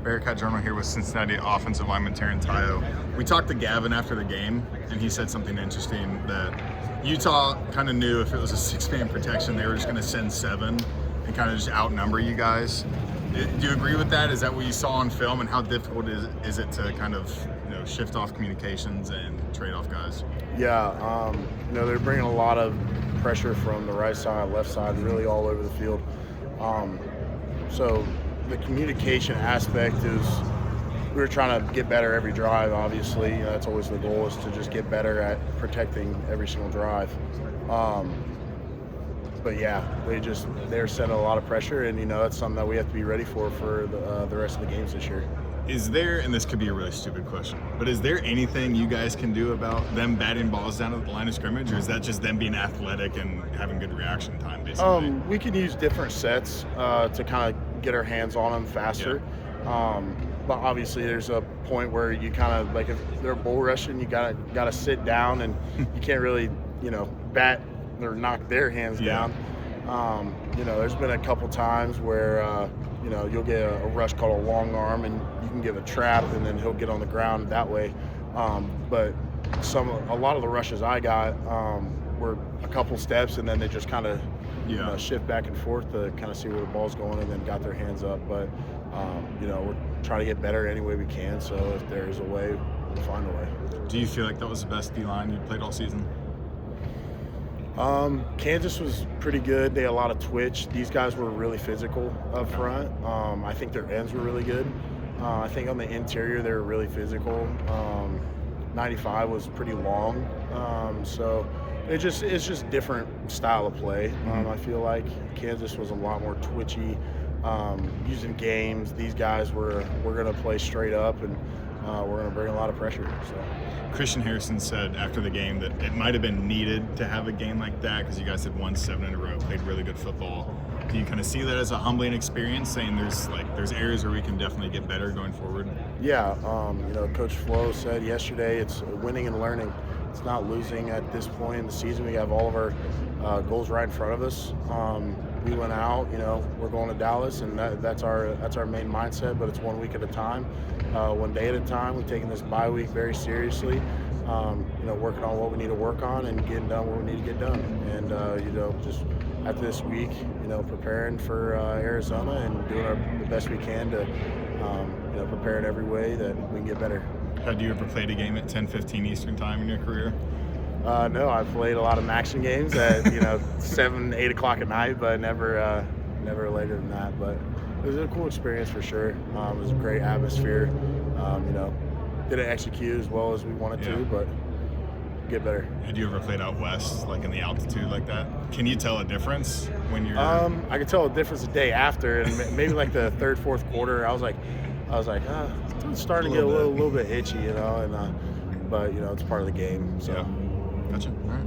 Bearcat Journal here with Cincinnati offensive lineman Taran. We talked to Gavin after the game, and he said something interesting that Utah kind of knew if it was a six-man protection, they were just going to send seven and kind of just outnumber you guys. Do you agree with that? Is that what you saw on film, and how difficult is it to kind of shift off communications and trade off guys? Yeah, they're bringing a lot of pressure from the right side, left side, really all over the field. So the communication aspect is we were trying to get better every drive, obviously. That's always the goal, is to just get better at protecting every single drive. But yeah, they're setting a lot of pressure, and that's something that we have to be ready for the rest of the games this year. Is there, and this could be a really stupid question, but is there anything you guys can do about them batting balls down at the line of scrimmage, or is that just them being athletic and having good reaction time, basically? We can use different sets to kind of get our hands on them faster. Yeah. But obviously there's a point where you kind of, like, if they're bull rushing, you gotta sit down, and you can't really, bat or knock their hands down. There's been a couple times where you'll get a rush called a long arm, and you can give a trap, and then he'll get on the ground that way. But a lot of the rushes I got were a couple steps, and then they just kind of shift back and forth to kind of see where the ball's going, and then got their hands up. But we're trying to get better any way we can. So if there's a way, we'll find a way. Do you feel like that was the best D-line you played all season? Kansas was pretty good. They had a lot of twitch. These guys were really physical up front. I think their ends were really good. I think on the interior they were really physical. 95 was pretty long. So it's just different style of play. I feel like Kansas was a lot more twitchy, using games. These guys we're going to play straight up, and we're going to bring a lot of pressure. So. Christian Harrison said after the game that it might have been needed to have a game like that because you guys had won 7 in a row, played really good football. Do you kind of see that as a humbling experience, saying there's areas where we can definitely get better going forward? Yeah, Coach Flo said yesterday it's winning and learning. It's not losing at this point in the season. We have all of our goals right in front of us. We went out, we're going to Dallas, and that's our main mindset, but it's 1 week at a time, 1 day at a time. We're taking this bye week very seriously, working on what we need to work on and getting done what we need to get done. And, just after this week, preparing for Arizona and doing the best we can to, prepare in every way that we can get better. Had you ever played a game at 10:15 Eastern time in your career? No, I've played a lot of Maxion games at 7, 8 o'clock at night, but never later than that. But it was a cool experience for sure. It was a great atmosphere. Didn't execute as well as we wanted to, but get better. Had you ever played out west, like in the altitude like that? Can you tell a difference when you're? I could tell a difference the day after, and maybe like the third, fourth quarter. I was like, it's starting to get a little bit itchy, but it's part of the game. So. Yeah. Gotcha. All right.